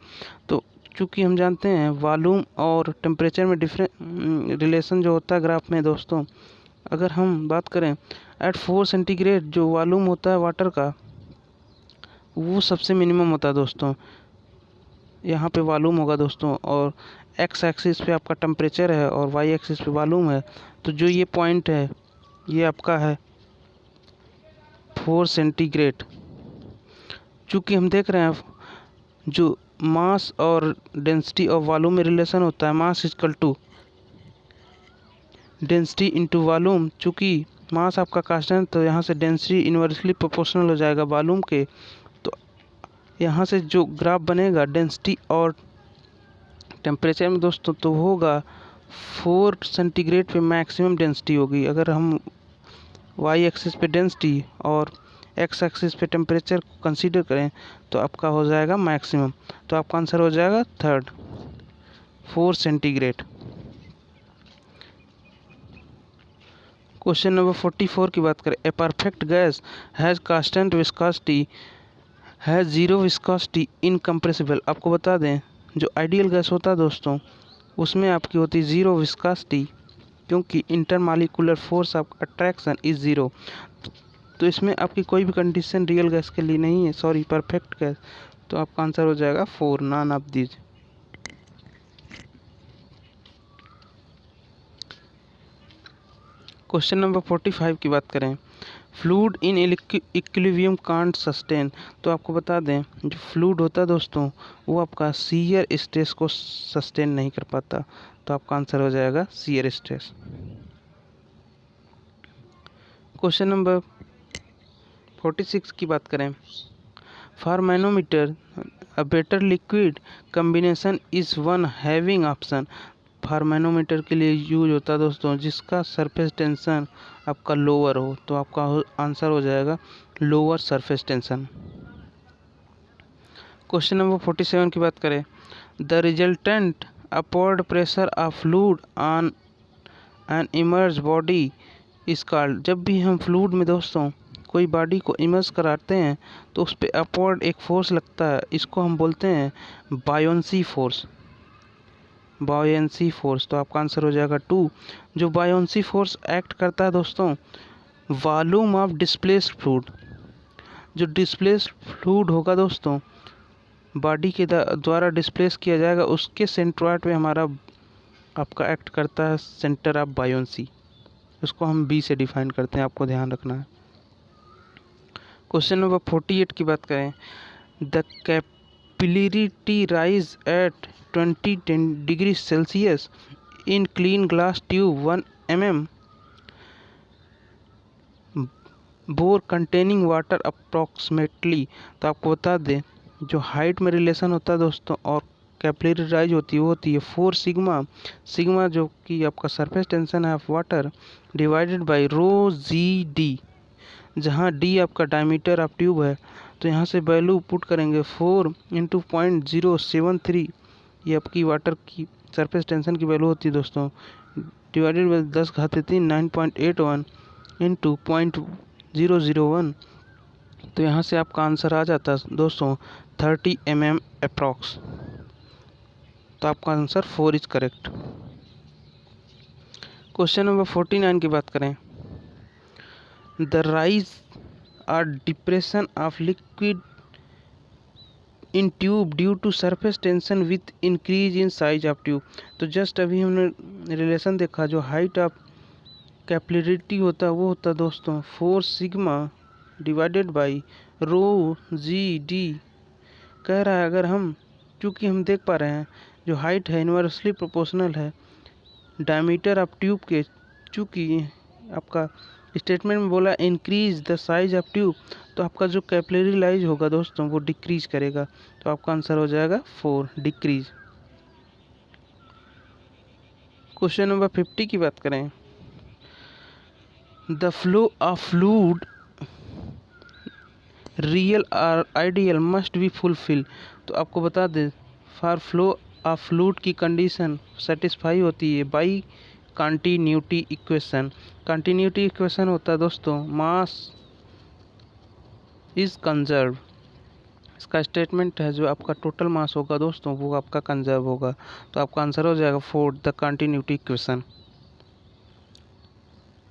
तो चूँकि हम जानते हैं वॉल्यूम और टेम्परेचर में डिफरेंट रिलेशन जो होता है ग्राफ में दोस्तों, अगर हम बात करें एट 4 सेंटीग्रेड जो वॉल्यूम होता है वाटर का, वो सबसे मिनिमम होता है दोस्तों। यहाँ पे वॉल्यूम होगा दोस्तों, और एक्स एक्सिस पे आपका टेम्परेचर है और वाई एक्सिस पे वॉल्यूम है। तो जो ये पॉइंट है ये आपका है 4 सेंटीग्रेड। चूँकि हम देख रहे हैं जो मास और डेंसिटी और वॉल्यूम में रिलेशन होता है, mass equal to density into volume. चूँकि मास आपका कांस्टेंट, तो यहाँ से डेंसिटी इन्वर्सली प्रोपोर्शनल हो जाएगा वॉल्यूम के। तो यहाँ से जो ग्राफ बनेगा डेंसिटी और टेम्परेचर में दोस्तों, तो होगा 4 सेंटीग्रेड पे मैक्सिमम डेंसिटी होगी। अगर हम वाई एक्सिस पे डेंसिटी और एक्स एक्सिस पे टेम्परेचर को कंसीडर करें तो आपका हो जाएगा मैक्सिमम। तो आपका आंसर हो जाएगा थर्ड, 4 सेंटीग्रेड। क्वेश्चन नंबर 44 की बात करें, a perfect gas has constant viscosity has zero viscosity incompressible. आपको बता दें, जो आइडियल गैस होता है दोस्तों, उसमें आपकी होती जीरो विस्कोसिटी, क्योंकि intermolecular force of attraction is zero. तो इसमें आपकी कोई भी कंडीशन रियल गैस के लिए नहीं है, सॉरी परफेक्ट गैस। तो आपका आंसर हो जाएगा 4, non of these. Question number 45 की बात करें, fluid in equilibrium can't sustain. तो आपको बता दें, जो फ्लूइड होता है दोस्तों, वो आपका शियर स्ट्रेस को सस्टेन नहीं कर पाता। तो आपका आंसर हो जाएगा शियर स्ट्रेस। क्वेश्चन नंबर 46 की बात करें, for manometer a better liquid combination is one having option. For manometer के लिए यूज होता है दोस्तों जिसका सरफेस टेंशन आपका लोअर हो। तो आपका आंसर हो जाएगा lower surface tension. Question number 47 की बात करें, the resultant upward pressure of fluid on an emerge body is called. जब भी हम फ्लूइड में दोस्तों कोई बॉडी को इमर्ज कराते हैं तो उस पर अपवर्ड एक फोर्स लगता है, इसको हम बोलते हैं बायोंसी फोर्स। Buoyancy force. तो आपका आंसर हो जाएगा 2। जो बायोंसी फोर्स एक्ट करता है दोस्तों, वॉल्यूम ऑफ डिस्प्लेस्ड फ्लूइड। जो डिस्प्लेस्ड फ्लूइड होगा दोस्तों, बॉडी के द्वारा डिस्प्लेस किया जाएगा, उसके सेंट्रॉइड पे हमारा आपका एक्ट करता है सेंटर ऑफ बायोंसी। उसको हम बी से डिफाइन करते हैं, आपको ध्यान रखना है। क्वेश्चन नंबर 48 की बात करें, the capillarity rise at 20 degree Celsius in clean glass tube 1 mm bore containing water approximately. तो आपको बता दें, जो हाइट में रिलेशन होता है दोस्तों और कैपिलरी राइज होती है वो होती है 4 सिग्मा। सिग्मा जो कि आपका सरफेस टेंशन है of water divided by rho G D, जहाँ डी आपका डायमीटर ऑफ ट्यूब है। तो यहाँ से वैल्यू पुट करेंगे 4 × 0.073, ये आपकी वाटर की सरफेस टेंशन की वैल्यू होती है दोस्तों। Divided by 10⁻³ 9.81 into 0.001। तो यहाँ से आपका आंसर आ जाता है दोस्तों 30 mm अप्रॉक्स। तो आपका answer 4 is correct. Question number 49 की बात करें, द राइज और depression of liquid in tube due to surface tension with increase in size of tube. तो जस्ट अभी हमने रिलेशन देखा, जो हाइट ऑफ कैपिलरिटी होता है वो होता है दोस्तों 4 sigma divided by rho G D. कह रहा है अगर हम, चूँकि हम देख पा रहे हैं जो हाइट है इन्वर्सली प्रोपोर्शनल है डायमीटर ऑफ ट्यूब के, चूँकि आपका स्टेटमेंट में बोला increase the size of tube, तो आपका जो कैपिलरी लाइज होगा दोस्तों वो डिक्रीज करेगा। तो आपका आंसर हो जाएगा 4 डिक्रीज। क्वेश्चन नंबर 50 की बात करें, the flow of fluid real और आइडियल मस्ट बी फुलफिल। तो आपको बता दें फॉर फ्लो ऑफ फ्लूइड की कंडीशन सेटिस्फाई होती है by continuity equation. Continuity equation होता है दोस्तों मास इज कंजर्व। इसका स्टेटमेंट है जो आपका टोटल मास होगा दोस्तों वो आपका कंजर्व होगा। तो आपका आंसर हो जाएगा 4 the continuity equation.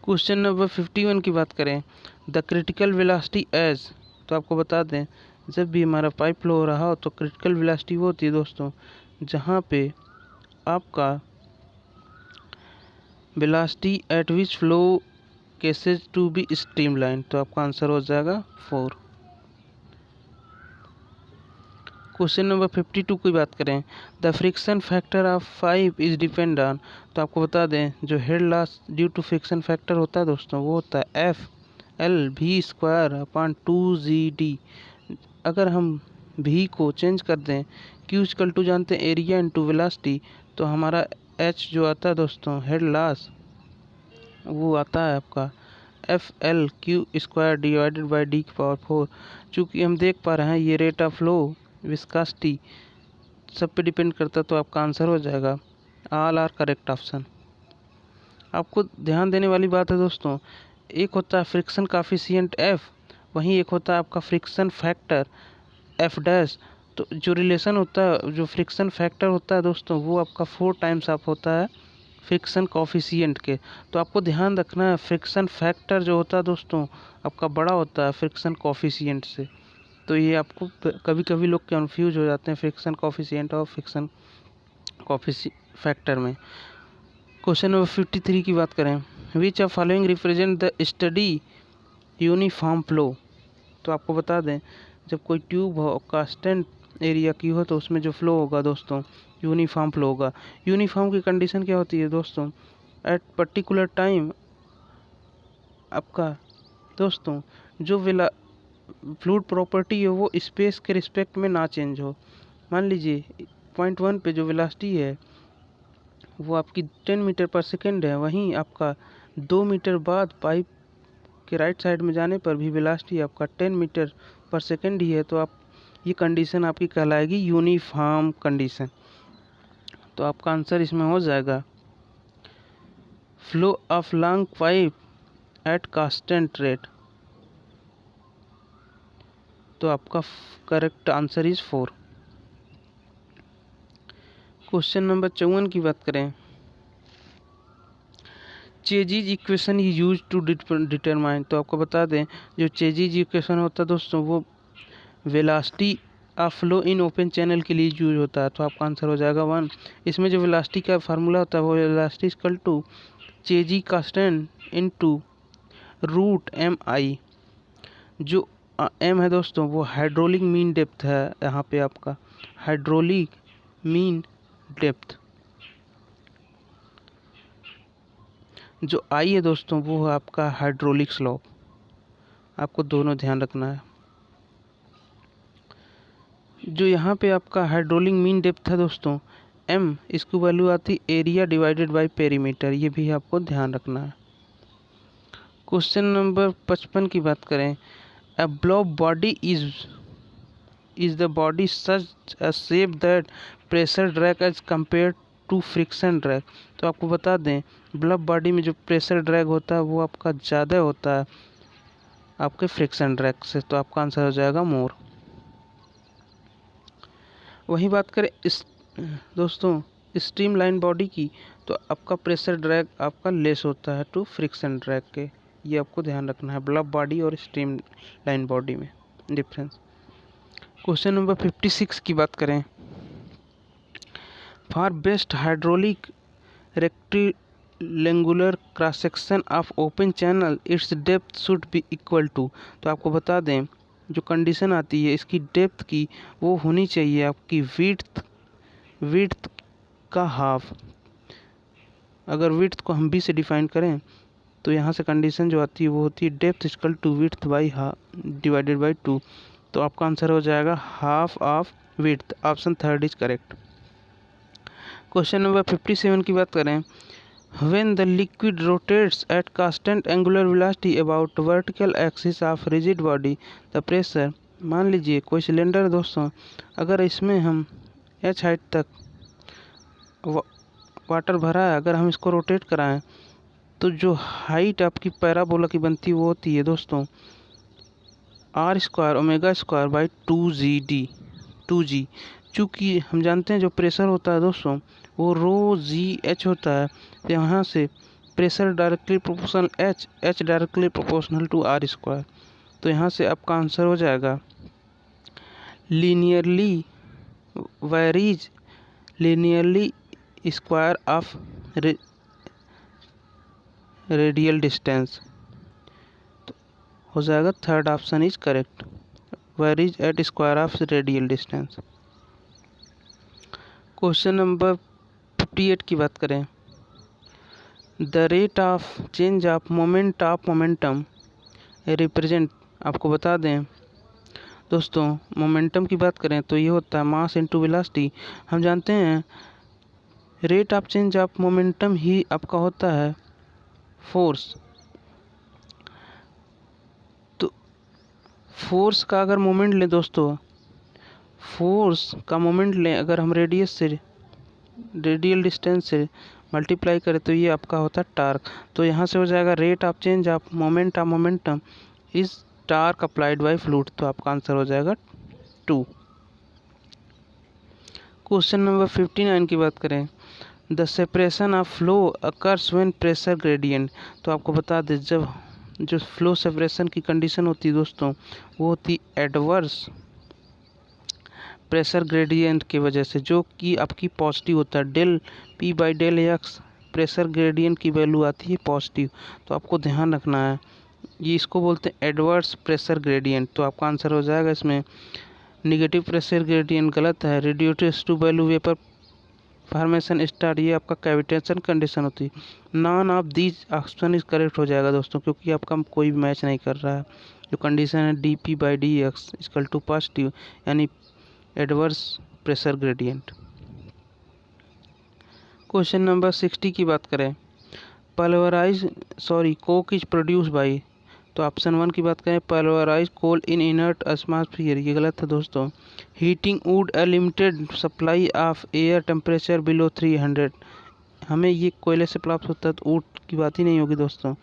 Question number 51 की बात करें, द क्रिटिकल वेलोसिटी एज। तो आपको बता दें जब भी हमारा पाइप फ्लो हो रहा हो तो क्रिटिकल वेलोसिटी वो होती है दोस्तों जहाँ पे आपका velocity at which flow ceases to be streamline. तो आपका आंसर हो जाएगा 4। क्वेश्चन नंबर 52 की बात करें, the friction factor of 5 is depend on. तो आपको बता दें जो head loss due to friction factor होता है दोस्तों वो होता है FL/V²/2GD। अगर हम V को चेंज कर दें Q= जानते हैं एरिया इंटू वेलोसिटी, तो हमारा H जो आता है दोस्तों हेड लॉस वो आता है आपका FL/Q² डिवाइडेड बाई D⁴। चूँकि हम देख पा रहे हैं ये रेट ऑफ फ्लो विस्कासिटी सब पे डिपेंड करता है। तो आपका आंसर हो जाएगा ऑल आर करेक्ट ऑप्शन। आपको ध्यान देने वाली बात है दोस्तों, एक होता है फ्रिक्शन काफिशिएंट F, वहीं एक होता है आपका फ्रिक्शन फैक्टर F'। तो जो रिलेशन होता है जो फ्रिक्शन फैक्टर होता है दोस्तों वो आपका 4 टाइम्स आप होता है फ्रिक्शन कॉफिशिएंट के। तो आपको ध्यान रखना है फ्रिक्शन फैक्टर जो होता है दोस्तों आपका बड़ा होता है फ्रिक्शन कॉफिशिएंट से। तो ये आपको कभी कभी लोग कंफ्यूज हो जाते हैं फ्रिक्शन कॉफिशिएंट और फ्रिक्शन फैक्टर में। क्वेश्चन नंबर 53 की बात करें, which of following represent the study uniform flow. तो आपको बता दें जब कोई ट्यूब हो कांस्टेंट एरिया की हो तो उसमें जो फ्लो होगा दोस्तों यूनिफॉर्म फ्लो होगा। यूनिफॉर्म की कंडीशन क्या होती है दोस्तों, एट पर्टिकुलर टाइम आपका दोस्तों जो फ्लूइड प्रॉपर्टी है वो स्पेस के रिस्पेक्ट में ना चेंज हो। मान लीजिए पॉइंट 1 पे जो वेलोसिटी है वो आपकी 10 मीटर पर सेकेंड है, वहीं आपका 2 मीटर बाद पाइप के राइट साइड में जाने पर भी वेलोसिटी आपका 10 मीटर पर सेकेंड ही है। तो आप ये कंडीशन आपकी कहलाएगी यूनिफॉर्म कंडीशन। तो आपका आंसर इसमें हो जाएगा flow of long pipe at constant rate. तो आपका correct answer is 4। Question number 54 की बात करें, Chezy's equation is use to determine. तो आपको बता दें जो चेजिज इक्वेशन होता है दोस्तों वो velocity of flow in open channel के लिए यूज होता है। तो आपका आंसर हो जाएगा 1। इसमें जो वेलोसिटी का फार्मूला होता है वो velocity equal to Chezy constant into √mi। जो m है दोस्तों वो हाइड्रोलिक मीन डेप्थ है, यहाँ पे आपका हाइड्रोलिक मीन डेप्थ। जो I है दोस्तों वो है आपका हाइड्रोलिक स्लोप। आपको दोनों ध्यान रखना है। जो यहाँ पे आपका हाइड्रोलिक मीन डेप्थ है दोस्तों m, इसकी वैल्यू आती एरिया डिवाइडेड बाय पेरीमीटर, ये भी आपको ध्यान रखना है। क्वेश्चन नंबर 55 की बात करें, A blob body is the body such a shape that pressure drag as compared to friction drag. तो आपको बता दें बल्ब बॉडी में जो प्रेशर ड्रैग होता है वो आपका ज़्यादा होता है आपके फ्रिक्शन ड्रैग से, तो आपका आंसर हो जाएगा मोर। वही बात करें इस दोस्तों स्ट्रीमलाइन बॉडी की, तो आपका प्रेशर ड्रैग आपका लेस होता है टू फ्रिक्शन ड्रैग के, ये आपको ध्यान रखना है बल्ब बॉडी और स्ट्रीमलाइन बॉडी में डिफरेंस। क्वेश्चन नंबर 56 की बात करें, for best hydraulic rectangular cross section of open channel its depth should be equal to. तो आपको बता दें जो कंडीशन आती है इसकी डेप्थ की वो होनी चाहिए आपकी विड्थ का हाफ। अगर विड्थ को हम बी से डिफाइन करें तो यहाँ से कंडीशन जो आती है वो होती है depth equal to width by divided by 2। तो आपका आंसर हो जाएगा half of width, option third is correct. Question number 57 की बात करें, when the liquid rotates at constant angular velocity about vertical axis of rigid body the pressure. मान लीजिए कोई सिलेंडर दोस्तों, अगर इसमें हम h हाइट तक वाटर भरा है, अगर हम इसको रोटेट कराएं तो जो हाइट आपकी पैराबोला की बनती है वो होती है दोस्तों r square omega square by 2g। चूँकि हम जानते हैं जो प्रेशर होता है दोस्तों वो रो जी एच होता है, तो यहाँ से pressure directly proportional H directly proportional to R square. तो यहाँ से आपका आंसर हो जाएगा linearly square of radial distance. तो हो जाएगा third option is correct, varies at square of radial distance. Question number 58 की बात करें, the rate of change of moment of momentum represent. आपको बता दें दोस्तों मोमेंटम की बात करें तो ये होता है मास इनटू वेलोसिटी। हम जानते हैं rate of change of momentum ही आपका होता है फोर्स। तो फोर्स का अगर मोमेंट लें दोस्तों, फोर्स का मोमेंट लें अगर हम रेडियल डिस्टेंस से मल्टीप्लाई करें तो ये आपका होता है टार्क। तो यहाँ से हो जाएगा rate of change of moment of momentum is torque applied by fluid. तो आपका आंसर हो जाएगा 2। क्वेश्चन नंबर 59 की बात करें, the separation of flow occurs when pressure gradient. तो आपको बता दें जब जो फ्लो सेपरेशन की कंडीशन होती है दोस्तों वो होती एडवर्स प्रेशर ग्रेडियंट की वजह से, जो कि आपकी पॉजिटिव होता है। Del P by del X pressure gradient की वैल्यू आती है पॉजिटिव। तो आपको ध्यान रखना है ये इसको बोलते हैं एडवर्स प्रेशर ग्रेडियंट। तो आपका आंसर हो जाएगा इसमें निगेटिव प्रेशर ग्रेडियंट गलत है। Radiators to value vapour formation start, ये आपका कैविटेशन कंडीशन होती है। None of these option is correct हो जाएगा दोस्तों, क्योंकि आपका कोई भी मैच नहीं कर रहा है। जो कंडीशन है d p by d x equal to positive यानी adverse pressure gradient. Question number 60 की बात करें, कोक इज प्रोड्यूस बाई। तो ऑप्शन 1 की बात करें pulverise coal in inert atmosphere, ये गलत है दोस्तों। Heating wood a limited supply of air temperature below 300, हमें ये कोयले से प्राप्त होता है तो वुड की बात ही नहीं होगी दोस्तों।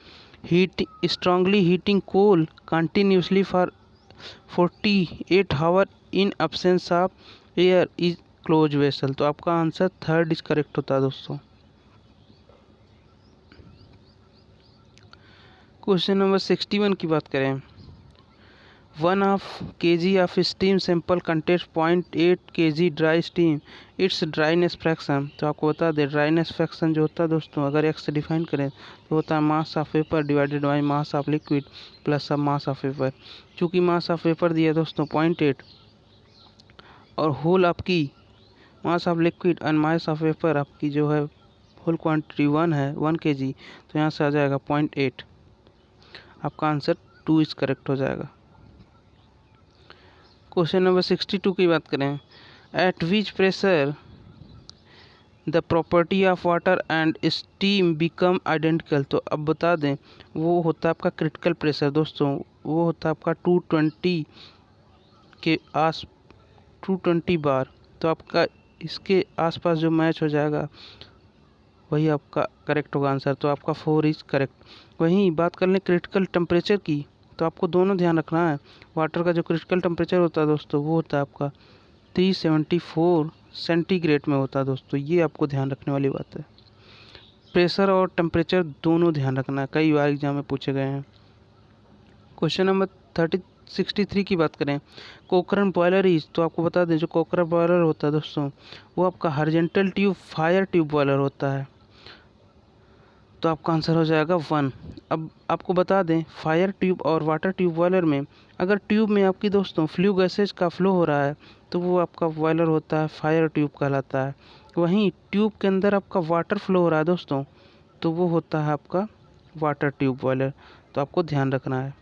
Strongly heating coal continuously for 48 hour in absence of air is close vessel. तो आपका आंसर थर्ड इज करेक्ट होता है दोस्तों। क्वेश्चन नंबर 61 की बात करें, 1 kg of steam sample contest 0.8 kg dry steam, it's dryness fraction. तो आपको बता दें ड्राइनेस फ्रैक्शन जो होता है दोस्तों अगर एक्स से डिफाइन करें तो होता है मास of vapour divided by mass of liquid plus सब मास ऑफ वेपर। चूँकि मास ऑफ वेपर दिया दोस्तों 0.8 और होल आपकी मास ऑफ लिक्विड और मास ऑफ वेपर आपकी जो है होल क्वांटिटी 1 है 1 kg, तो यहाँ से आ जाएगा 0.8। आपका आंसर 2 इज करेक्ट हो जाएगा। क्वेश्चन नंबर 62 की बात करें, eight which pressure the property of water and steam become identical. तो अब बता दें वो होता है आपका क्रिटिकल प्रेशर दोस्तों, वो होता है आपका 220 के 220 बार। तो आपका इसके आसपास जो मैच हो जाएगा वही आपका करेक्ट होगा आंसर। तो आपका 4 इज करेक्ट। वहीं बात कर लें क्रिटिकल टेम्परेचर की, तो आपको दोनों ध्यान रखना है। वाटर का जो क्रिटिकल टेम्परेचर होता है दोस्तों वो होता है आपका 374 सेंटीग्रेड में होता है दोस्तों, ये आपको ध्यान रखने वाली बात है। प्रेशर और टेम्परेचर दोनों ध्यान रखना है, कई बार एग्जाम में पूछे गए हैं। क्वेश्चन नंबर 63 की बात करें, कोकरन बॉयलर इज, तो आपको बता दें जो कोकरन बॉयलर होता है दोस्तों वो आपका horizontal tube fire tube boiler होता है। तो आपका आंसर हो जाएगा 1। अब आपको बता दें फायर ट्यूब और वाटर ट्यूब बॉयलर में अगर ट्यूब में आपकी दोस्तों फ्लू गैसेज का फ्लो हो रहा है तो वो आपका बॉयलर होता है, फायर ट्यूब कहलाता है। वहीं ट्यूब के अंदर आपका वाटर फ्लो हो रहा है दोस्तों तो वो होता है आपका वाटर ट्यूब बॉयलर। तो आपको ध्यान रखना है।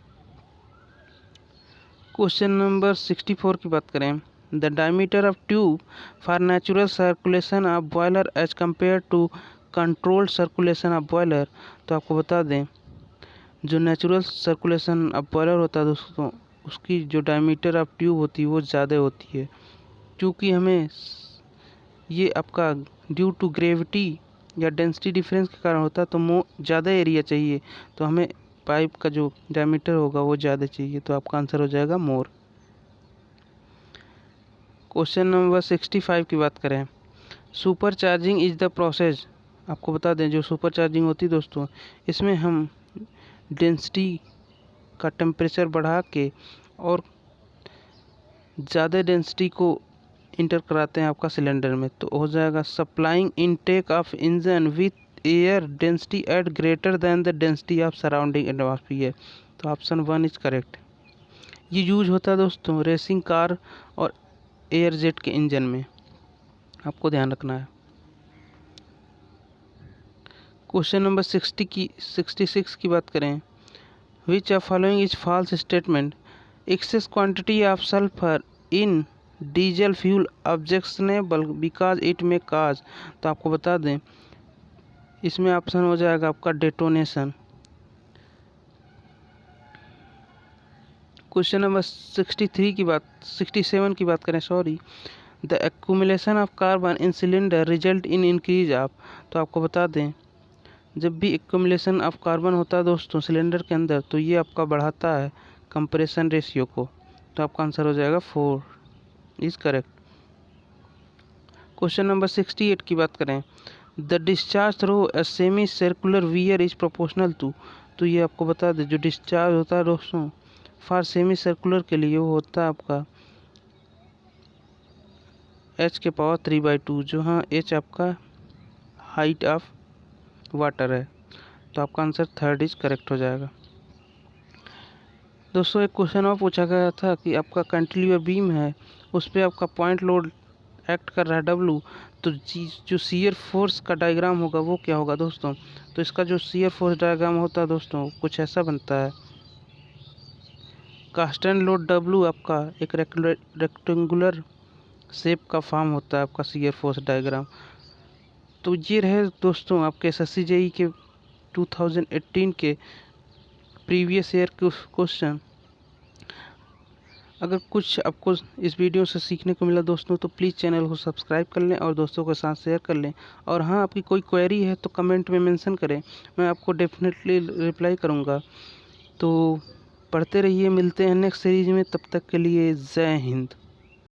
क्वेश्चन नंबर 64 की बात करें, the diameter of tube for natural circulation of boiler as compare to controlled circulation of boiler. तो आपको बता दें जो नेचुरल सर्कुलेशन ऑफ बॉयलर होता है दोस्तों उसकी जो डायमीटर ऑफ ट्यूब होती है वो ज़्यादा होती है, क्योंकि हमें ये आपका ड्यू टू ग्रेविटी या डेंसिटी डिफरेंस के कारण होता है तो ज़्यादा एरिया चाहिए, तो हमें पाइप का जो डायमीटर होगा वो ज़्यादा चाहिए। तो आपका आंसर हो जाएगा मोर। क्वेश्चन नंबर 65 की बात करें, super charging is the process. आपको बता दें जो सुपर चार्जिंग होती है दोस्तों इसमें हम डेंसिटी का टेम्परेचर बढ़ा के और ज़्यादा डेंसिटी को इंटर कराते हैं आपका सिलेंडर में। तो हो जाएगा supplying intake of engine with air density at greater than the density of surrounding atmosphere. तो ऑप्शन 1 इज करेक्ट। ये यूज होता है दोस्तों रेसिंग कार और एयर जेट के इंजन में, आपको ध्यान रखना है। क्वेश्चन नंबर 66 की बात करें, which of following is false statement, excess quantity of sulphur in diesel fuel objectionable because it may cause. तो आपको बता दें इसमें ऑप्शन हो जाएगा आपका डेटोनेशन। क्वेश्चन नंबर 67 की बात करें, sorry, the accumulation of carbon in cylinder result in increase of. तो आपको बता दें जब भी एक्यूमुलेशन ऑफ कार्बन होता है दोस्तों सिलेंडर के अंदर तो ये आपका बढ़ाता है कंप्रेशन रेशियो को। तो आपका आंसर हो जाएगा 4 इज करेक्ट। क्वेश्चन नंबर 68 की बात करें, the discharge through a semi circular weir is proportional to. तो ये आपको बता दें जो डिस्चार्ज होता है दोस्तों फॉर सेमी सर्कुलर के लिए वो होता है आपका h के पावर 3/2, जो हाँ h आपका हाइट ऑफ वाटर है। तो आपका आंसर 3 इज करेक्ट हो जाएगा। दोस्तों एक क्वेश्चन और पूछा गया था कि आपका कैंटिलीवर बीम है उस पर आपका पॉइंट लोड एक्ट कर रहा है W, तो जो शियर फोर्स का डायग्राम होगा वो क्या होगा दोस्तों। तो इसका जो शियर फोर्स डायग्राम होता है दोस्तों कुछ ऐसा बनता है, कास्टेंट लोड W आपका एक रेक्टेंगुलर शेप का फॉर्म होता है आपका शियर फोर्स डायग्राम। तो ये रहे दोस्तों आपके SSC JEE के 2018 के प्रीवियस ईयर के क्वेश्चन। अगर कुछ आपको इस वीडियो से सीखने को मिला दोस्तों तो प्लीज़ चैनल को सब्सक्राइब कर लें और दोस्तों के साथ शेयर कर लें। और हाँ आपकी कोई क्वेरी है तो कमेंट में मेंशन करें, मैं आपको डेफिनेटली रिप्लाई करूँगा। तो पढ़ते रहिए, मिलते हैं नेक्स्ट सीरीज में, तब तक के लिए जय हिंद।